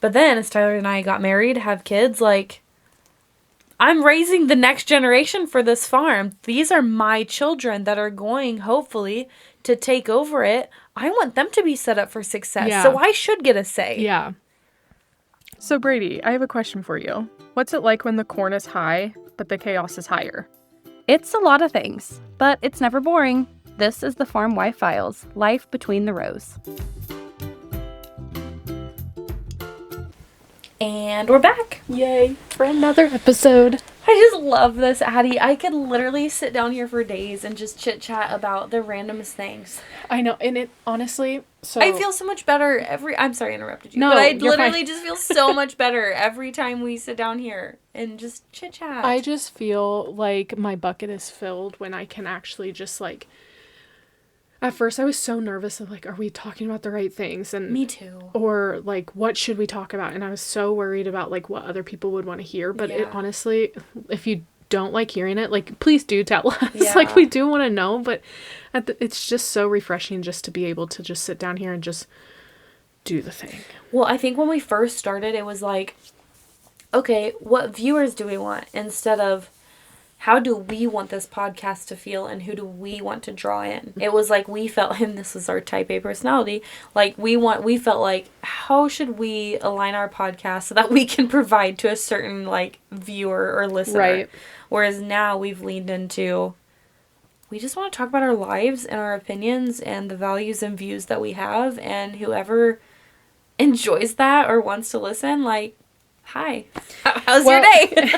But then as Tyler and I got married, have kids, like, I'm raising the next generation for this farm. These are my children that are going, hopefully, to take over it. I want them to be set up for success. Yeah. So I should get a say. Yeah. So Brady, I have a question for you. What's it like when the corn is high, but the chaos is higher? It's a lot of things, but it's never boring. This is the Farm Wife Files, life between the rows. And we're back. Yay, for another episode. I just love this, Addie. I could literally sit down here for days and just chit-chat about the randomest things. I know, and it honestly, so... I feel so much better I'm sorry I interrupted you. No, but I you're literally fine. just feel so much better every time we sit down here and just chit-chat. I just feel like my bucket is filled when I can actually just, like... At first, I was so nervous of, like, are we talking about the right things? And Me too. Or, like, what should we talk about? And I was so worried about, like, what other people would want to hear. But Yeah. it honestly, if you don't like hearing it, like, please do tell us. Yeah. Like, we do want to know. But it's just so refreshing just to be able to just sit down here and just do the thing. Well, I think when we first started, it was like, okay, what viewers do we want? Instead of, how do we want this podcast to feel and who do we want to draw in? It was like we felt, and this is our type A personality, like we felt like, how should we align our podcast so that we can provide to a certain, like, viewer or listener? Right. Whereas now we've leaned into, we just want to talk about our lives and our opinions and the values and views that we have, and whoever enjoys that or wants to listen, like, hi, how's your day?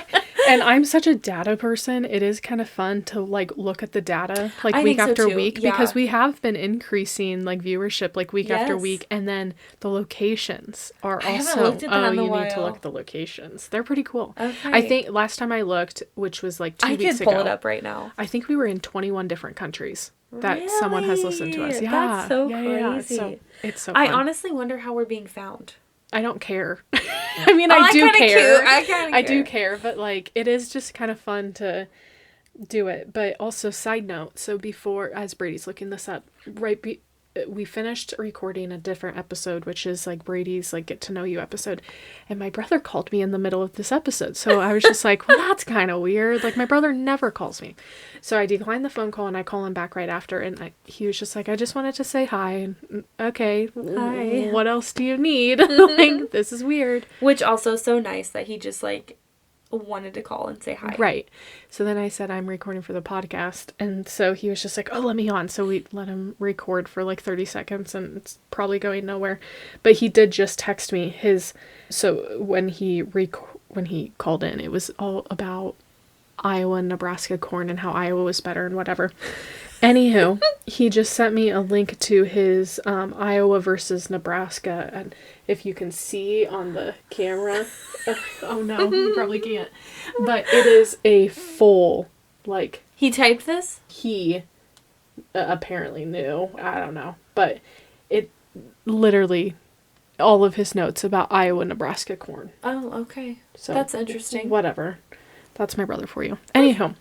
And I'm such a data person. It is kind of fun to, like, look at the data, like, I week think so, after too. week, Yeah. because we have been increasing, like, viewership, like, week after Yes. week. And then the locations are I haven't also, looked at that in a you need to while. look at the locations. They're pretty cool. Okay. I think last time I looked, which was like 2 I weeks could pull ago, it up right now. I think we were in 21 different countries that someone has listened to us. Really? Yeah. That's so yeah. crazy. It's so fun. I honestly wonder how we're being found. I don't care. I mean, Oh, I do kinda care. cute. I kinda I do care. care, but, like, it is just kind of fun to do it. But also, side note, so before, as Brady's looking this up, we finished recording a different episode, which is, like, Brady's, like, get to know you episode. And my brother called me in the middle of this episode. So I was just like, well, that's kind of weird. Like, my brother never calls me. So I declined the phone call and I call him back right after. And he was just like, I just wanted to say hi. And, okay. Hi. What else do you need? Like, this is weird. Which also so nice that he just, like, wanted to call and say hi. Right. So then I said, I'm recording for the podcast. And so he was just like, oh, let me on. So we let him record for like 30 seconds and it's probably going nowhere. But he did just text me so when he called in, it was all about Iowa and Nebraska corn and how Iowa was better and whatever. Anywho, he just sent me a link to his Iowa versus Nebraska. And if you can see on the camera, oh no, you probably can't. But it is a full, like... He typed this? He apparently knew. I don't know. But it literally, all of his notes about Iowa, Nebraska corn. Oh, okay. So That's interesting. Whatever. That's my brother for you. Anyhow.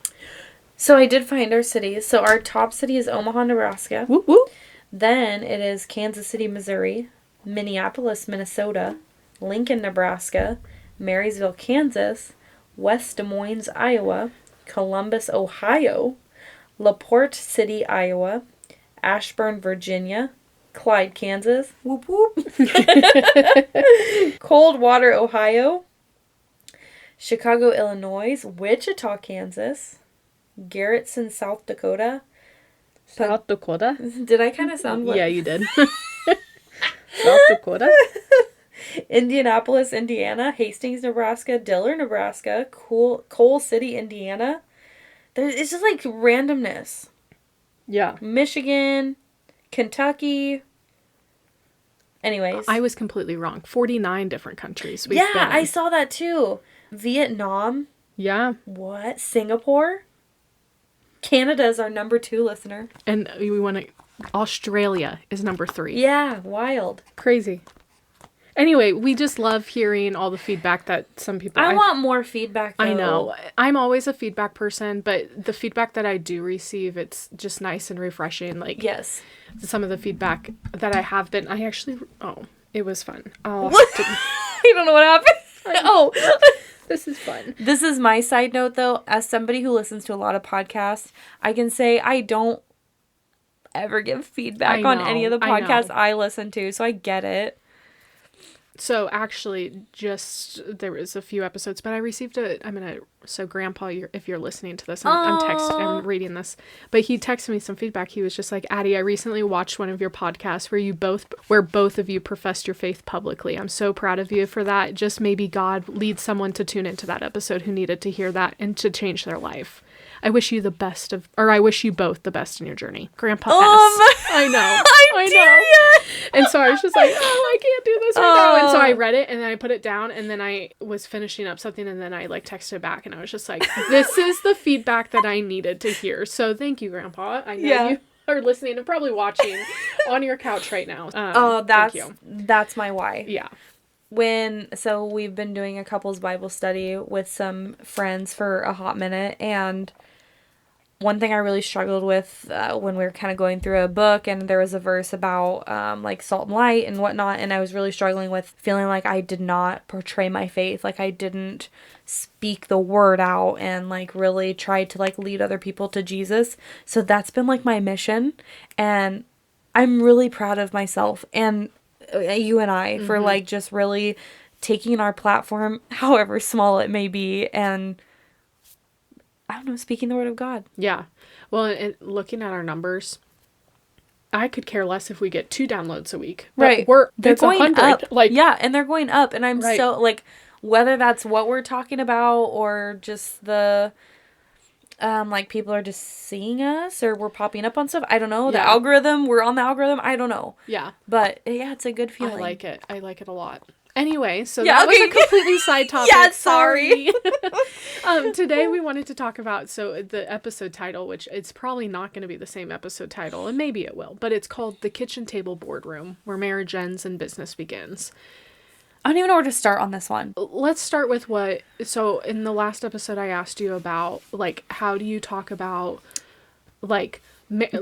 So I did find our cities. So our top city is Omaha, Nebraska. Whoop whoop. Then it is Kansas City, Missouri, Minneapolis, Minnesota, Lincoln, Nebraska, Marysville, Kansas, West Des Moines, Iowa, Columbus, Ohio, LaPorte City, Iowa, Ashburn, Virginia, Clyde, Kansas, whoop whoop, Coldwater, Ohio, Chicago, Illinois, Wichita, Kansas, Garrettson, South Dakota. South Dakota? Did I kind of sound like... Yeah, you did. South Dakota? Indianapolis, Indiana, Hastings, Nebraska, Diller, Nebraska, Coal City, Indiana. It's just like randomness. Yeah. Michigan, Kentucky. Anyways. I was completely wrong. 49 different countries we've been in. I saw that too. Vietnam. Yeah. What? Singapore? Canada is our number 2 listener. And we want to... Australia is number 3. Yeah, wild. Crazy. Anyway, we just love hearing all the feedback that some people... I want more feedback, though. I know. I'm always a feedback person, but the feedback that I do receive, it's just nice and refreshing. Like, yes. Some of the feedback that I have been... I actually... Oh, It was fun. I don't know what happened. Oh, this is fun. This is my side note, though. As somebody who listens to a lot of podcasts, I can say I don't ever give feedback on any of the podcasts I listen to, so I get it. So actually, there was a few episodes, but I received so Grandpa, if you're listening to this, I'm reading this, but he texted me some feedback. He was just like, Addie, I recently watched one of your podcasts where both of you professed your faith publicly. I'm so proud of you for that. Just maybe God leads someone to tune into that episode who needed to hear that and to change their life. I wish you I wish you both the best in your journey. Grandpa S. I know. I know. And so I was just like, I can't do this right now. And so I read it and then I put it down and then I was finishing up something and then I texted back and I was just like, this is the feedback that I needed to hear. So thank you, Grandpa. I know you are listening and probably watching on your couch right now. That's my why. Yeah. So we've been doing a couples Bible study with some friends for a hot minute, and one thing I really struggled with when we were kind of going through a book, and there was a verse about salt and light and whatnot, and I was really struggling with feeling like I did not portray my faith, like I didn't speak the word out and really try to lead other people to Jesus. So that's been my mission, and I'm really proud of myself and you and I for just really taking our platform, however small it may be, and I don't know, speaking the word of God. Yeah. Well, looking at our numbers, I could care less if we get 2 downloads a week. Right. They're going 100. Up. Yeah, and they're going up. And I'm so, whether that's what we're talking about or just the, people are just seeing us or we're popping up on stuff. I don't know. The algorithm, we're on the algorithm. I don't know. Yeah. But, yeah, it's a good feeling. I like it. I like it a lot. Anyway, so that was a completely side topic. Yeah, sorry. Today we wanted to talk about, the episode title, which it's probably not going to be the same episode title, and maybe it will, but it's called The Kitchen Table Boardroom, Where Marriage Ends and Business Begins. I don't even know where to start on this one. Let's start with so in the last episode I asked you about, how do you talk about,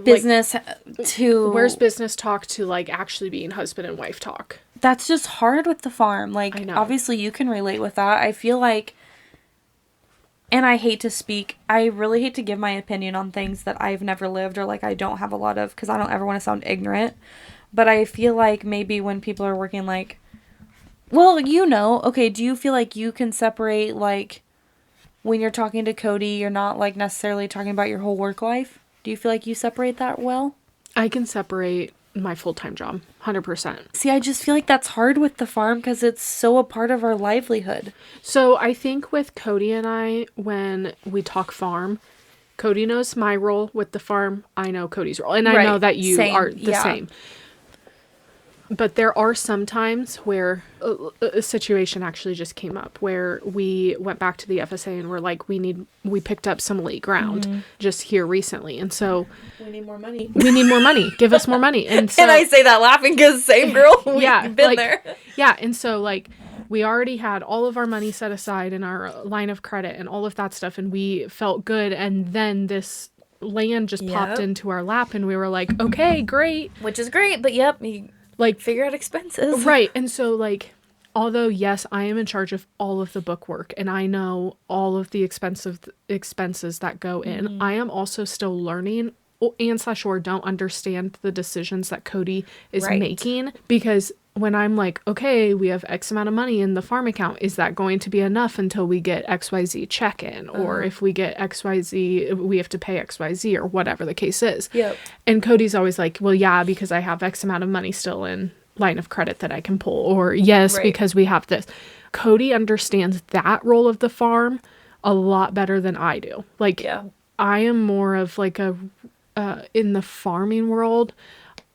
business where's business talk to, actually being husband and wife talk? That's just hard with the farm. I know. Obviously you can relate with that. I feel like, and I really hate to give my opinion on things that I've never lived or I don't have a lot of, because I don't ever want to sound ignorant. But I feel like maybe when people are working okay, do you feel like you can separate, when you're talking to Cody, you're not necessarily talking about your whole work life? Do you feel like you separate that well? I can separate my full-time job, 100%. See, I just feel like that's hard with the farm because it's so a part of our livelihood. So I think with Cody and I, when we talk farm, Cody knows my role with the farm. I know Cody's role. And I know that you are the same. But there are some times where a situation actually just came up where we went back to the FSA and we're we picked up some late ground just here recently. And so we need more money. Give us more money. And so, and I say that laughing because same girl. We've been there. Yeah. And so we already had all of our money set aside in our line of credit and all of that stuff. And we felt good. And then this land just popped into our lap and we were like, okay, great. Which is great. But figure out expenses. Right. And so although yes, I am in charge of all of the bookwork and I know all of the expenses that go in, I am also still learning and/or don't understand the decisions that Cody is making, because when I'm okay, we have X amount of money in the farm account, is that going to be enough until we get XYZ check in? Or if we get XYZ, we have to pay XYZ or whatever the case is. Yep. And Cody's always well, yeah, because I have X amount of money still in line of credit that I can pull. Or yes, because we have this. Cody understands that role of the farm a lot better than I do. I am more of in the farming world,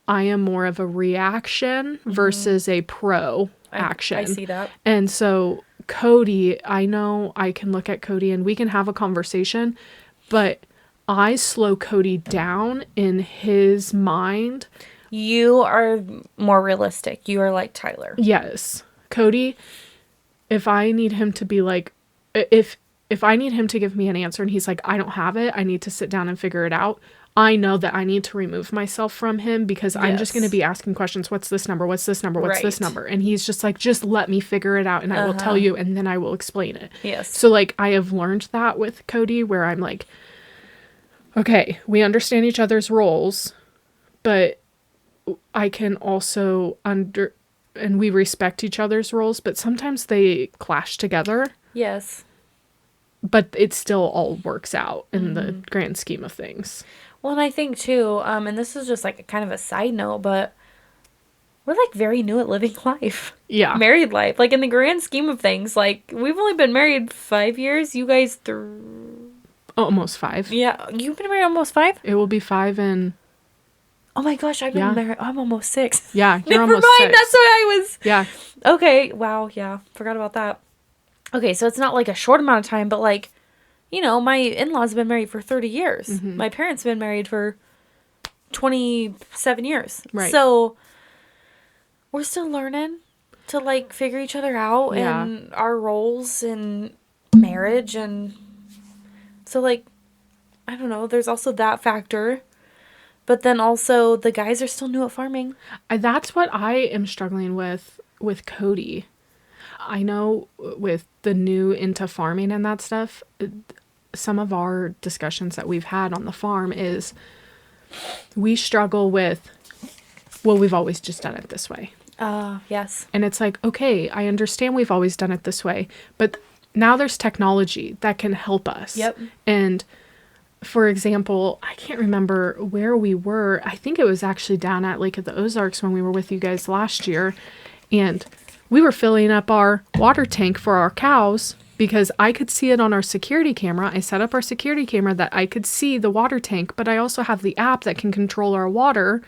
I am more of a reaction versus a pro action. I see that. And so Cody, I know I can look at Cody and we can have a conversation, but I slow Cody down in his mind. You are more realistic. You are like Tyler. Yes. Cody, if I need him to be if I need him to give me an answer and he's I don't have it, I need to sit down and figure it out, I know that I need to remove myself from him because I'm just going to be asking questions. What's this number? What's this number? What's this number? And he's just like, just let me figure it out and I will tell you and then I will explain it. Yes. So like I have learned that with Cody where I'm like, okay, we understand each other's roles, but I can also and we respect each other's roles, but sometimes they clash together. Yes. But it still all works out in the grand scheme of things. Well, and I think too, and this is just like kind of a side note, but we're like very new at living life. Yeah. Married life. Like in the grand scheme of things, like we've only been married 5 years. You guys almost 5. Yeah. You've been married almost 5? It will be 5 in... Oh my gosh, I've been married. I'm almost 6. Yeah, you're Never almost mind, 6. that's what I was. Yeah. Okay, wow, yeah. Forgot about that. Okay, so it's not like a short amount of time, but like, you know, my in-laws have been married for 30 years. Mm-hmm. My parents have been married for 27 years. Right. So we're still learning to like figure each other out and our roles in marriage. And so like, I don't know, there's also that factor. But then also the guys are still new at farming. That's what I am struggling with Cody. I know with the new into farming and that stuff, some of our discussions that we've had on the farm is we struggle with, well, we've always just done it this way. Yes. And it's like, okay, I understand we've always done it this way, but now there's technology that can help us. Yep. And for example, I can't remember where we were. I think it was actually down at Lake of the Ozarks when we were with you guys last year. And we were filling up our water tank for our cows because I could see it on our security camera. I set up our security camera that I could see the water tank, but I also have the app that can control our water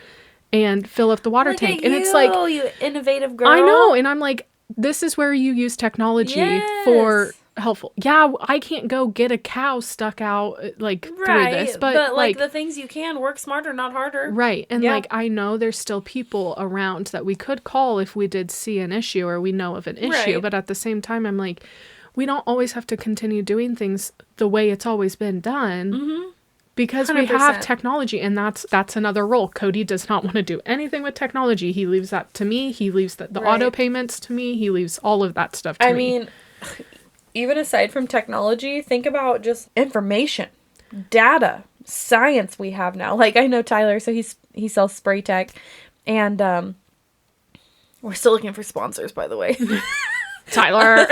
and fill up the water tank. And it's like, you innovative girl. I know. And I'm like, this is where you use technology for helpful. Yeah, I can't go get a cow stuck out like through this, but like the things you can work smarter, not harder. Right. And like I know there's still people around that we could call if we did see an issue or we know of an issue, but at the same time I'm like, we don't always have to continue doing things the way it's always been done. Because 100%. We have technology, and that's another role. Cody does not want to do anything with technology. He leaves that to me. He leaves the auto payments to me. He leaves all of that stuff to me. I mean, even aside from technology, think about just information, data, science we have now. Like, I know Tyler, so he sells spray tech, and we're still looking for sponsors, by the way. Tyler.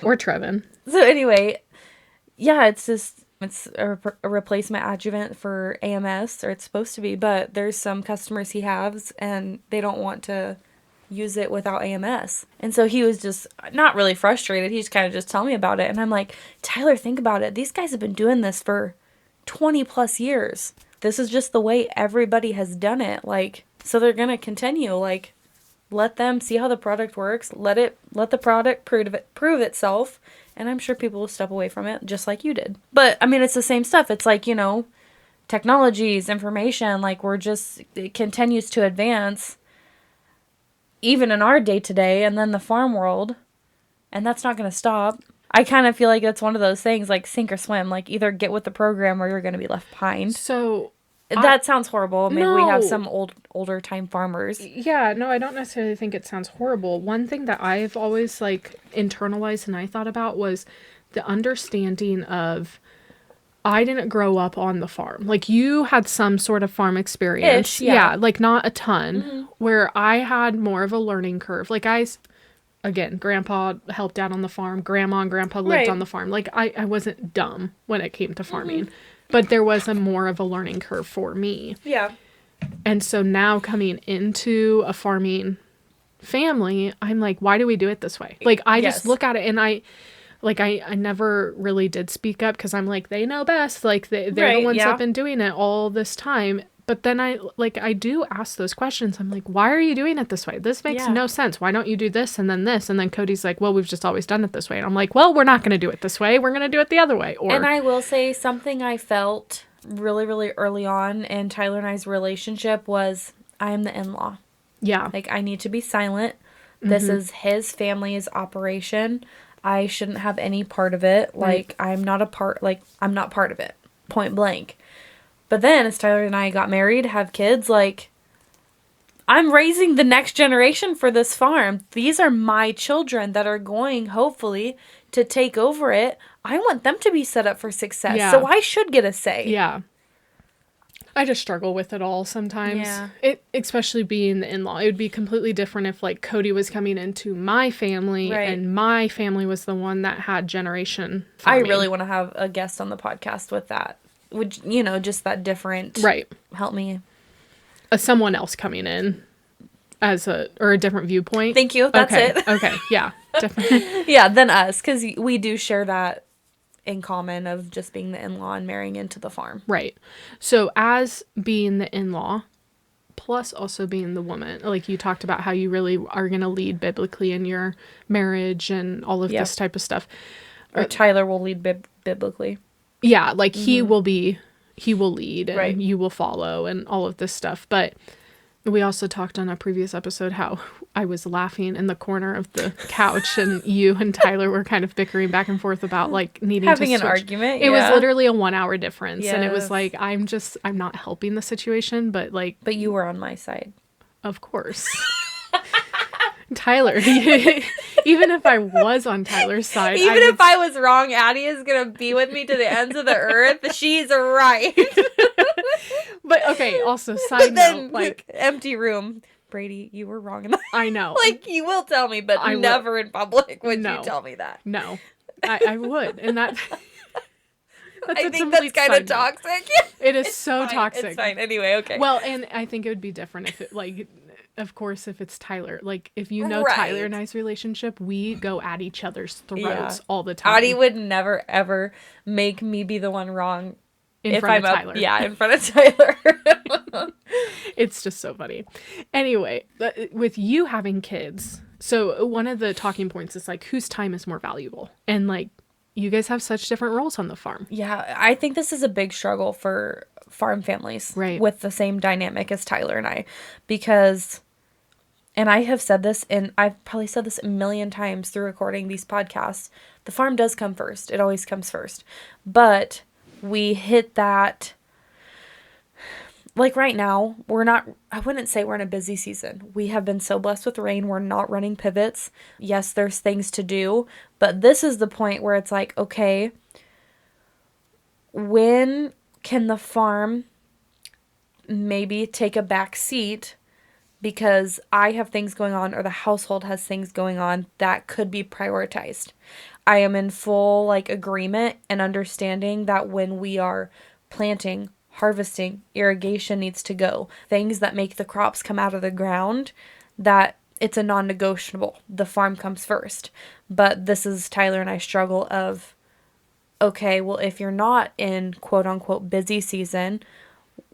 Or Trevin. So anyway, yeah, it's a replacement adjuvant for AMS, or it's supposed to be, but there's some customers he has, and they don't want to use it without AMS. And so he was just not really frustrated. He just kind of just telling me about it. And I'm like, Tyler, think about it. These guys have been doing this for 20 plus years. This is just the way everybody has done it. Like, so they're going to continue. Like, let them see how the product works. Let the product prove itself. And I'm sure people will step away from it just like you did. But I mean, it's the same stuff. It's like, you know, technologies, information, like it continues to advance even in our day-to-day and then the farm world. And that's not going to stop. I kind of feel like it's one of those things like sink or swim, like either get with the program or you're going to be left behind. So that sounds horrible. Maybe we have some older time farmers. Yeah, no, I don't necessarily think it sounds horrible. One thing that I've always like internalized and I thought about was the understanding of I didn't grow up on the farm. Like you had some sort of farm experience. Yeah, like not a ton, where I had more of a learning curve. Like again, grandpa helped out on the farm. Grandma and grandpa lived on the farm. Like I wasn't dumb when it came to farming. But there was more of a learning curve for me. Yeah. And so now coming into a farming family, I'm like, why do we do it this way? Like, I just look at it and I never really did speak up because I'm like, they know best. Like, they're the ones that have been doing it all this time. But then I do ask those questions. I'm like, why are you doing it this way? This makes no sense. Why don't you do this and then this? And then Cody's like, well, we've just always done it this way. And I'm like, well, we're not going to do it this way. We're going to do it the other way. And I will say something I felt really, really early on in Tyler and I's relationship was I am the in-law. Yeah. Like, I need to be silent. This is his family's operation. I shouldn't have any part of it. Like, I'm not part of it. Point blank. But then as Tyler and I got married, have kids, like, I'm raising the next generation for this farm. These are my children that are going, hopefully, to take over it. I want them to be set up for success. Yeah. So I should get a say. Yeah. I just struggle with it all sometimes. Yeah. Especially being the in-law. It would be completely different if, like, Cody was coming into my family and my family was the one that had generation farming. I really want to have a guest on the podcast with that. Would, you know, just that different. Right. Help me. Someone else coming in as a different viewpoint. Thank you. That's okay. it. Okay. Yeah. Definitely. Yeah, than us, because we do share that in common of just being the in-law and marrying into the farm. Right. So as being the in-law, plus also being the woman, like you talked about how you really are going to lead biblically in your marriage and all of this type of stuff. Or Tyler will lead biblically. Yeah, like he will lead and you will follow and all of this stuff. But we also talked on a previous episode how I was laughing in the corner of the couch and you and Tyler were kind of bickering back and forth about like needing having to an switch. argument. It was literally a 1 hour difference. Yes. And it was like, I'm not helping the situation, but like. But you were on my side. Of course. Tyler, even if I was on Tyler's side. Even if I was wrong, Addie is going to be with me to the ends of the earth. She's right. But okay, also side note, like empty room. Brady, you were wrong in that. I know. Like, you will tell me, but never in public would you tell me that. No, I would. And that... I think that's kind of toxic. It is so toxic. It's fine. Anyway, okay. Well, and I think it would be different if it, like... Of course, if it's Tyler, like if you know Tyler and I's relationship, we go at each other's throats all the time. Addie would never ever make me be the one wrong in front of Tyler. Yeah, in front of Tyler. It's just so funny. Anyway, with you having kids, so one of the talking points is like whose time is more valuable, and like you guys have such different roles on the farm. Yeah, I think this is a big struggle for farm families, with the same dynamic as Tyler and I, because. And I have said this, and I've probably said this a million times through recording these podcasts. The farm does come first. It always comes first. But we hit that, like right now, I wouldn't say we're in a busy season. We have been so blessed with rain. We're not running pivots. Yes, there's things to do. But this is the point where it's like, okay, when can the farm maybe take a back seat because I have things going on or the household has things going on that could be prioritized. I am in full like agreement and understanding that when we are planting, harvesting, irrigation needs to go. Things that make the crops come out of the ground, that it's a non-negotiable. The farm comes first. But this is Tyler and I struggle of, okay, well, if you're not in quote unquote busy season,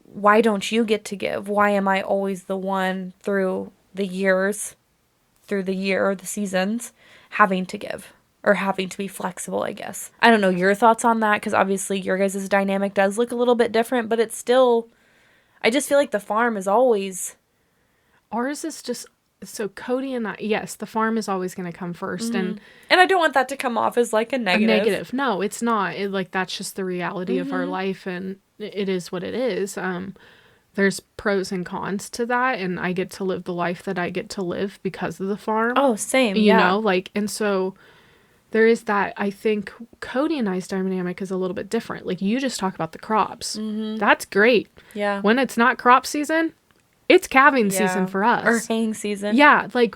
why don't you get to give? Why am I always the one through the year, the seasons, having to give or having to be flexible, I guess. I don't know your thoughts on that, because obviously your guys' dynamic does look a little bit different, but it's still, I just feel like the farm is always. Ours is just, so Cody and I, yes, the farm is always going to come first. And I don't want that to come off as like a negative. No, it's not. That's just the reality of our life, and it is what it is. There's pros and cons to that, and I get to live the life that I get to live because of the farm. Oh, same. You know, like, and so there is that. I think Cody and I's dynamic is a little bit different. Like, you just talk about the crops. That's great. Yeah. When it's not crop season, it's calving season for us. Or haying season. Yeah, like,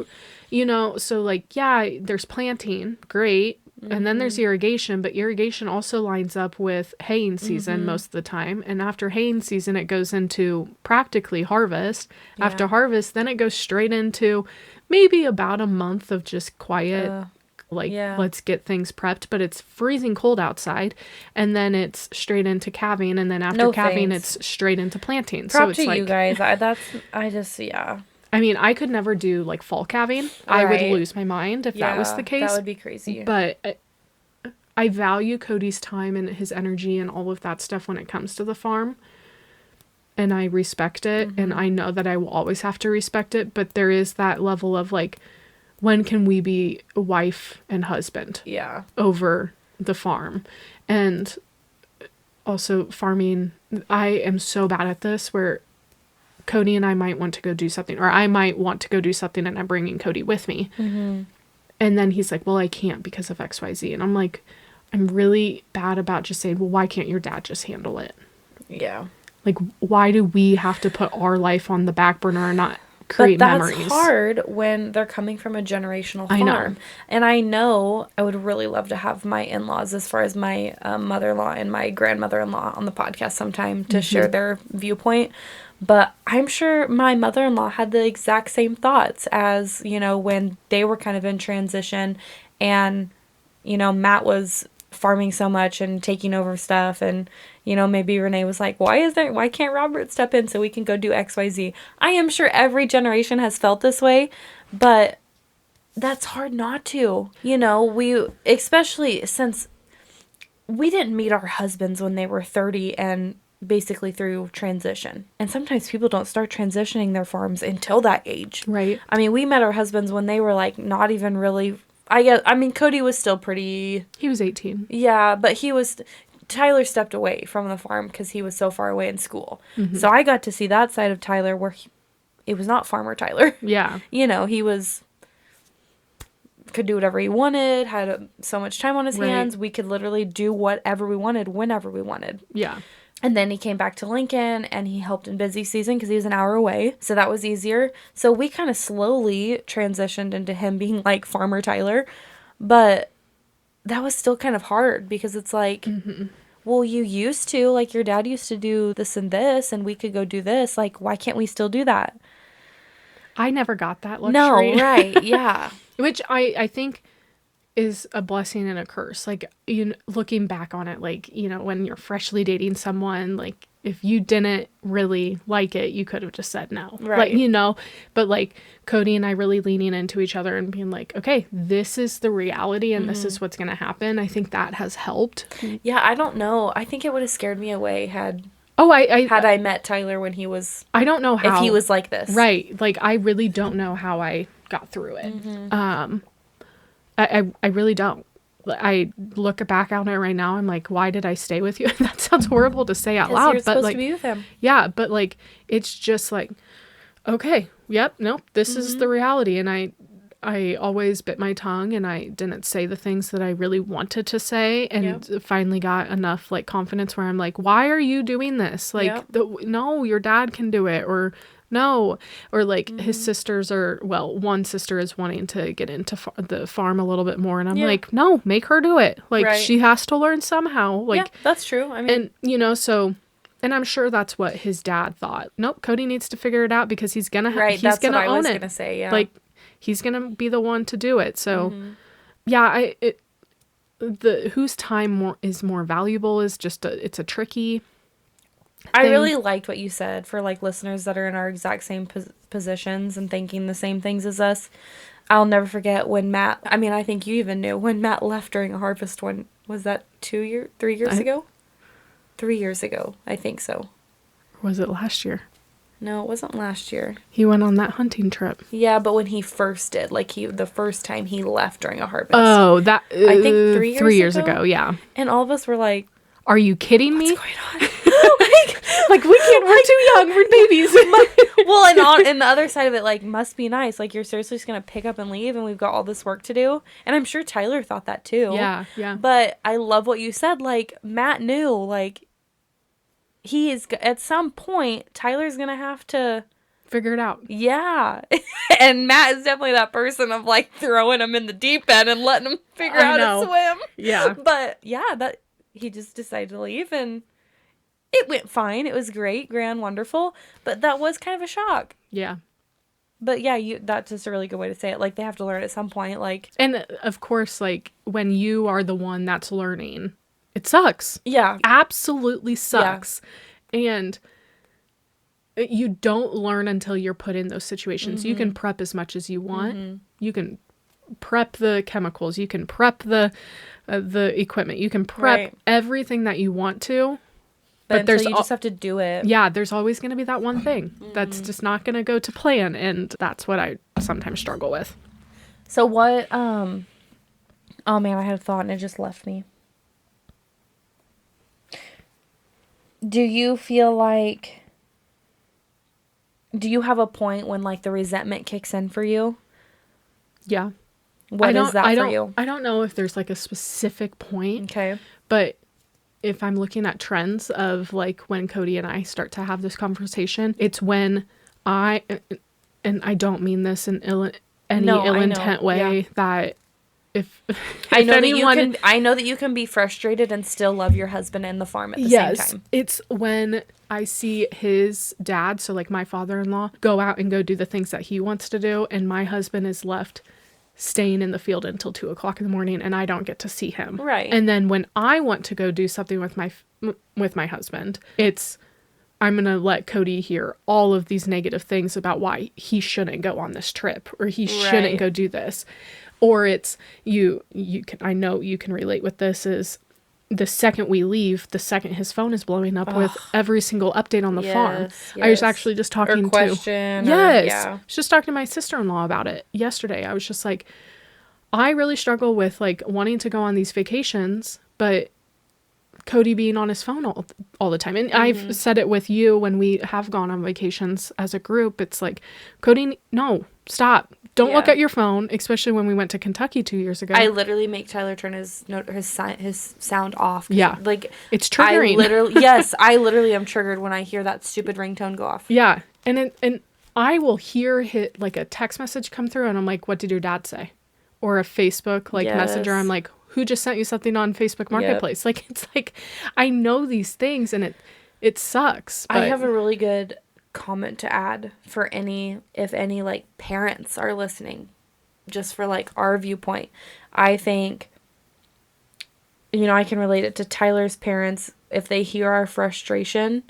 you know, so like, yeah, there's planting, great. And then there's irrigation, but irrigation also lines up with haying season most of the time. And after haying season, it goes into practically harvest. Yeah. After harvest, then it goes straight into maybe about a month of just quiet, let's get things prepped. But it's freezing cold outside. And then it's straight into calving. And then after calving, it's straight into planting. So it's to you guys. I mean, I could never do like fall calving. Right. I would lose my mind if that was the case. That would be crazy. But I value Cody's time and his energy and all of that stuff when it comes to the farm. And I respect it. And I know that I will always have to respect it. But there is that level of like, when can we be wife and husband? Yeah. Over the farm? And also farming, I am so bad at this where Cody and I might want to go do something, or I might want to go do something and I'm bringing Cody with me. Mm-hmm. And then he's like, well, I can't because of XYZ. And I'm like, I'm really bad about just saying, well, why can't your dad just handle it? Yeah. Like, why do we have to put our life on the back burner and not create memories? But that's hard when they're coming from a generational farm. I know. And I know I would really love to have my in-laws, as far as my mother-in-law and my grandmother-in-law, on the podcast sometime to share their viewpoint. But I'm sure my mother-in-law had the exact same thoughts as, you know, when they were kind of in transition and, you know, Matt was farming so much and taking over stuff, and, you know, maybe Renee was like, why can't Robert step in so we can go do XYZ? I am sure every generation has felt this way, but that's hard not to. You know, we, especially since we didn't meet our husbands when they were 30 and basically through transition. And sometimes people don't start transitioning their farms until that age. Right. I mean, we met our husbands when they were like not even really, I mean, Cody was still pretty... He was 18. Yeah, but Tyler stepped away from the farm because he was so far away in school. Mm-hmm. So I got to see that side of Tyler where it was not Farmer Tyler. Yeah. You know, could do whatever he wanted, had so much time on his hands. We could literally do whatever we wanted, whenever we wanted. Yeah. And then he came back to Lincoln and he helped in busy season because he was an hour away. So that was easier. So we kind of slowly transitioned into him being like Farmer Tyler. But that was still kind of hard because it's like, well, you used to, like your dad used to do this and this and we could go do this. Like, why can't we still do that? I never got that luxury. No, right. Yeah. Which I think is a blessing and a curse. Like, you know, looking back on it, like, you know, when you're freshly dating someone, like, if you didn't really like it, you could have just said no. Right. Like, you know, but like Cody and I really leaning into each other and being like, okay, this is the reality and this is what's going to happen. I think that has helped. Yeah, I don't know. I think it would have scared me away had I met Tyler when he was... I don't know how. If he was like this. Right. Like, I really don't know how I got through it. I really don't. I look back on it right now. I'm like, why did I stay with you? That sounds horrible to say out loud, you're supposed to be with him. Yeah, but like, it's just like, okay, yep, nope, this is the reality. And I always bit my tongue and I didn't say the things that I really wanted to say, and finally got enough like confidence where I'm like, why are you doing this? Like, no, your dad can do it, or no, or like his sisters are, well, one sister is wanting to get into the farm a little bit more, and I'm like, no, make her do it. Like, she has to learn somehow. Like, yeah, that's true. I mean, and you know, so, and I'm sure that's what his dad thought. Nope, Cody needs to figure it out because he's gonna he's that's gonna what own I was it. Gonna say, yeah, like, he's gonna be the one to do it. So, whose time is more valuable is just it's a tricky. I really liked what you said for like listeners that are in our exact same positions and thinking the same things as us. I'll never forget when Matt, I mean, I think you even knew when Matt left during a harvest one. Was that 3 years ago? 3 years ago. I think so. Or was it last year? No, it wasn't last year. He went on that hunting trip. Yeah, but when he first did, like the first time he left during a harvest. Oh, that, I think 3 years ago. Yeah. And all of us were like, are you kidding me? What's going on? like we're too young, we're babies. Well, and the other side of it, like, must be nice. Like, you're seriously just going to pick up and leave and we've got all this work to do. And I'm sure Tyler thought that too. Yeah. But I love what you said. Like, Matt knew, like, he is, at some point, Tyler's going to have to figure it out. Yeah. And Matt is definitely that person of, like, throwing him in the deep end and letting him figure out how to swim. Yeah. But, yeah, that he just decided to leave, and it went fine. It was great, grand, wonderful. But that was kind of a shock. Yeah. But yeah, that's just a really good way to say it. Like, they have to learn at some point, like... And, of course, like, when you are the one that's learning, it sucks. Yeah. Absolutely sucks. Yeah. And you don't learn until you're put in those situations. You can prep as much as you want. You can prep the chemicals. You can prep the equipment. You can prep everything that you want to. But there's you just have to do it. Yeah, there's always going to be that one thing that's just not going to go to plan, and that's what I sometimes struggle with. So what? Oh man, I had a thought and it just left me. do you feel like, do you have a point when like the resentment kicks in for you? Yeah. What is that for you? I don't know if there's like a specific point. Okay. But if I'm looking at trends of like when Cody and I start to have this conversation, it's when and I don't mean this in ill intent way, that if I know anyone, that I know that you can be frustrated and still love your husband and the farm at the same time. It's when I see his dad, so like my father-in-law, go out and go do the things that he wants to do, and my husband is left staying in the field until 2:00 in the morning, and I don't get to see him. Right. And then when I want to go do something with my husband, it's, I'm going to let Cody hear all of these negative things about why he shouldn't go on this trip, or he shouldn't go do this. Or it's you can, I know you can relate with this, is the second we leave, the second his phone is blowing up with every single update on the farm. Yes. I was actually just talking or question, to I was just talking to my sister-in-law about it yesterday. I was just like, I really struggle with like wanting to go on these vacations, but Cody being on his phone all the time. And I've said it with you when we have gone on vacations as a group. It's like, Cody, no, stop. Don't look at your phone, especially when we went to Kentucky 2 years ago. I literally make Tyler turn his sound off. Yeah. Like, it's triggering. I literally am triggered when I hear that stupid ringtone go off. Yeah. And I will hear like a text message come through, and I'm like, what did your dad say? Or a Facebook messenger. I'm like, who just sent you something on Facebook Marketplace? Like, it's like, I know these things, and it sucks. But I have a really good comment to add for if any like parents are listening, just for like our viewpoint. I think, I can relate it to Tyler's parents. If they hear our frustration,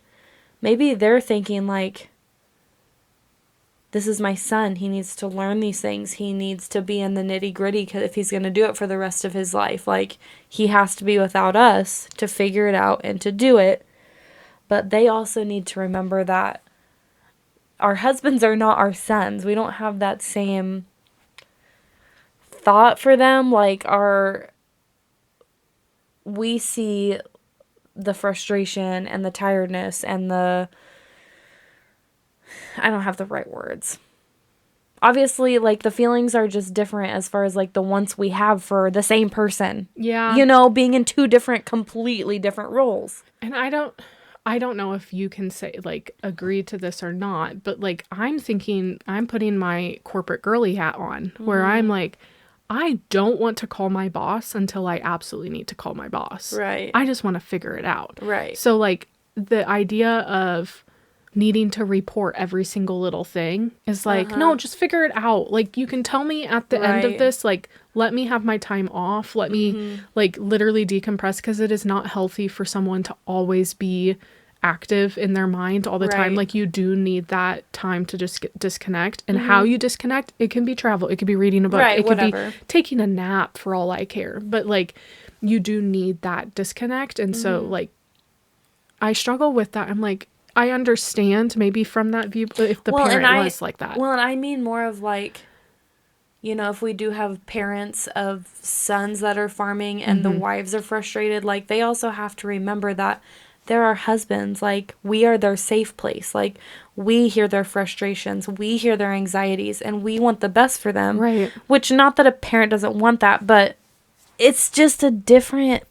maybe they're thinking like, this is my son. He needs to learn these things. He needs to be in the nitty gritty, because if he's going to do it for the rest of his life, like, he has to be without us to figure it out and to do it. But they also need to remember that our husbands are not our sons. We don't have that same thought for them. Like, we see the frustration and the tiredness and I don't have the right words. Obviously, like, the feelings are just different as far as, like, the wants we have for the same person. Yeah. Being in two completely different roles. And I don't know if you can say, like, agree to this or not, but, like, I'm putting my corporate girly hat on, where I'm like, I don't want to call my boss until I absolutely need to call my boss. Right. I just want to figure it out. Right. So, like, the idea of needing to report every single little thing is like, no, just figure it out. Like, you can tell me at the end of this, like, let me have my time off. Let me, like, literally decompress, because it is not healthy for someone to always be active in their mind all the time. Like, you do need that time to just disconnect. And how you disconnect, it can be travel, it could be reading a book, it could be taking a nap, for all I care. But, like, you do need that disconnect. And so, like, I struggle with that. I'm like, I understand maybe from that view, if the parent was like that. Well, and I mean more of like, if we do have parents of sons that are farming and the wives are frustrated, like, they also have to remember that they're our husbands. Like, we are their safe place. Like, we hear their frustrations, we hear their anxieties, and we want the best for them. Right. Which, not that a parent doesn't want that, but it's just a different...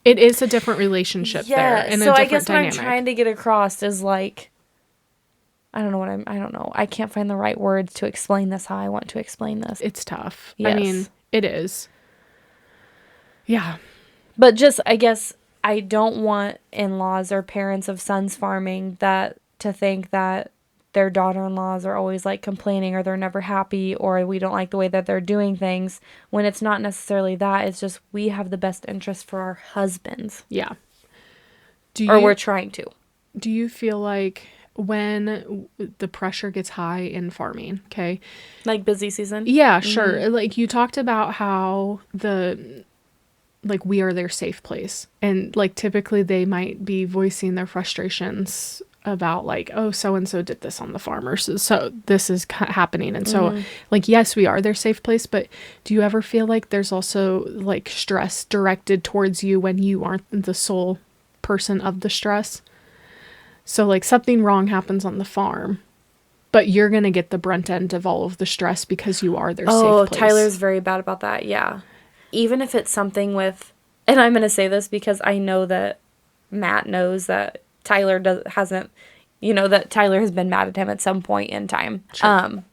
It is a different relationship there. And so I guess dynamic. What I'm trying to get across is like, I don't know. I can't find the right words to explain this how I want to explain this. It's tough. Yes. I mean, it is. Yeah. But just, I guess, I don't want in-laws or parents of sons farming to think that their daughter-in-laws are always like complaining, or they're never happy, or we don't like the way that they're doing things, when it's not necessarily that. It's just, we have the best interest for our husbands. Yeah. We're trying to. Do you feel like when the pressure gets high in farming, okay? Like busy season? Yeah, sure. Like, you talked about how we are their safe place. And, like, typically they might be voicing their frustrations about, like, oh, so-and-so did this on the farm, or so this is happening. And so, like, yes, we are their safe place, but do you ever feel like there's also, like, stress directed towards you when you aren't the sole person of the stress? So like something wrong happens on the farm, but you're going to get the brunt end of all of the stress because you are their safe place. Tyler's very bad about that. Yeah. Even if it's something with, and I'm going to say this because I know that Matt knows that hasn't, that Tyler has been mad at him at some point in time. Sure.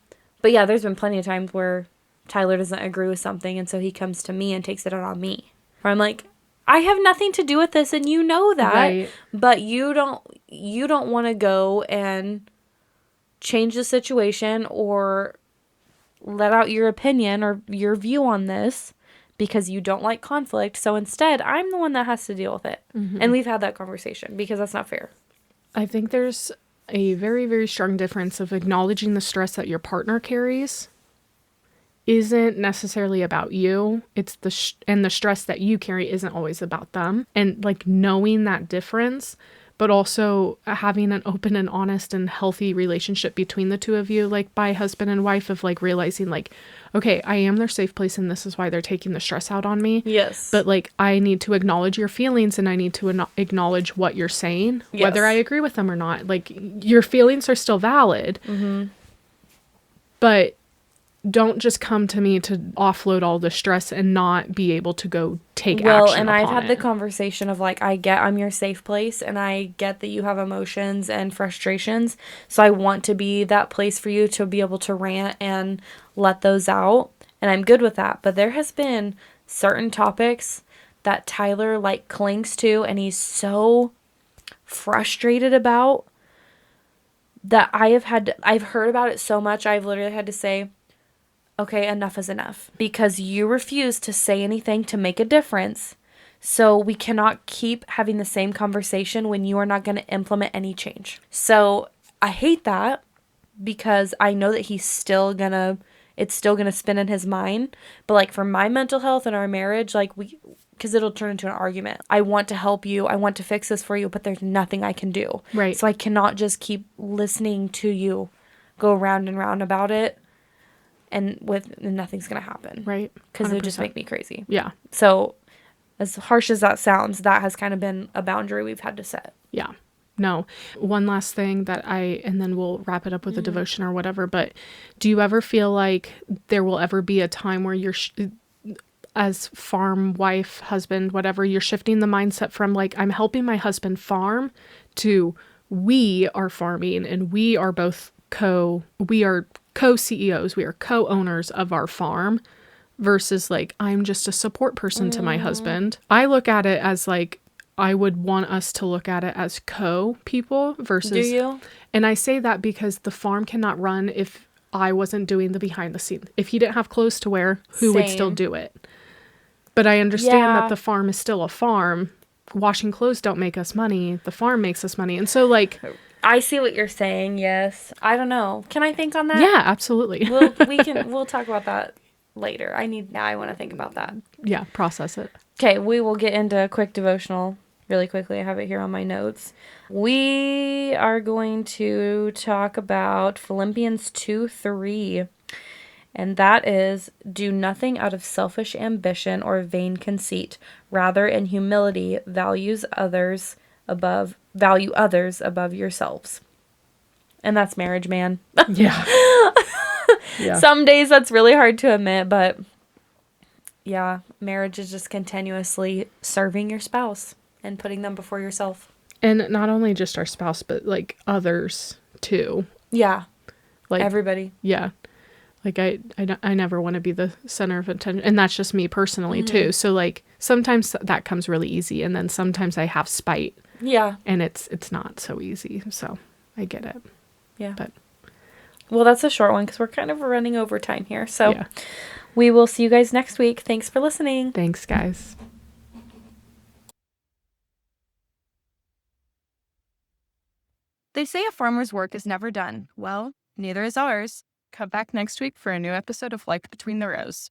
But yeah, there's been plenty of times where Tyler doesn't agree with something, and so he comes to me and takes it out on me. Where I'm like, I have nothing to do with this, and you know that. Right. But you don't want to go and change the situation or let out your opinion or your view on this because you don't like conflict. So instead, I'm the one that has to deal with it. Mm-hmm. And we've had that conversation because that's not fair. I think there's a very, very strong difference of acknowledging the stress that your partner carries isn't necessarily about you. It's and the stress that you carry isn't always about them. And like knowing that difference, but also having an open and honest and healthy relationship between the two of you, like by husband and wife, of like realizing like, okay, I am their safe place and this is why they're taking the stress out on me. Yes. But like, I need to acknowledge your feelings and I need to acknowledge what you're saying, yes. whether I agree with them or not. Like, your feelings are still valid, but don't just come to me to offload all the stress and not be able to go take action. Well, and I've had it. the conversation of like, I get I'm your safe place and I get that you have emotions and frustrations. So I want to be that place for you to be able to rant and let those out. And I'm good with that. But there has been certain topics that Tyler like clings to and he's so frustrated about that I've heard about it so much. I've literally had to say, okay, enough is enough. Because you refuse to say anything to make a difference. So we cannot keep having the same conversation when you are not going to implement any change. So I hate that because I know that it's still going to spin in his mind. But like for my mental health and our marriage, like because it'll turn into an argument. I want to help you. I want to fix this for you, but there's nothing I can do. Right. So I cannot just keep listening to you go round and round about it. And nothing's going to happen. Right. Because it would just make me crazy. Yeah. So as harsh as that sounds, that has kind of been a boundary we've had to set. Yeah. No. One last thing and then we'll wrap it up with a devotion or whatever. But do you ever feel like there will ever be a time where you're, as farm wife, husband, whatever, you're shifting the mindset from like, I'm helping my husband farm to we are farming and we are both co-CEOs, we are co-owners of our farm, versus like, I'm just a support person to my husband. I look at it as like, I would want us to look at it as co-people versus... Do you? And I say that because the farm cannot run if I wasn't doing the behind the scenes. If he didn't have clothes to wear, who would still do it? But I understand that the farm is still a farm. Washing clothes don't make us money. The farm makes us money. And so like... I see what you're saying, yes. I don't know. Can I think on that? Yeah, absolutely. We'll talk about that later. I want to think about that. Yeah, process it. Okay, we will get into a quick devotional really quickly. I have it here on my notes. We are going to talk about Philippians 2:3. And that is, do nothing out of selfish ambition or vain conceit. Rather, in humility, value others above yourselves. And that's marriage, man. Yeah. Yeah. Some days that's really hard to admit, but yeah, marriage is just continuously serving your spouse and putting them before yourself. And not only just our spouse, but like others too. Yeah. Like everybody. Yeah. Like I never want to be the center of attention, and that's just me personally too. So like sometimes that comes really easy, and then sometimes I have spite. Yeah. And it's not so easy. So I get it. Yeah. But well, that's a short one because we're kind of running over time here. So yeah. We will see you guys next week. Thanks for listening. Thanks, guys. They say a farmer's work is never done. Well, neither is ours. Come back next week for a new episode of Life Between the Rows.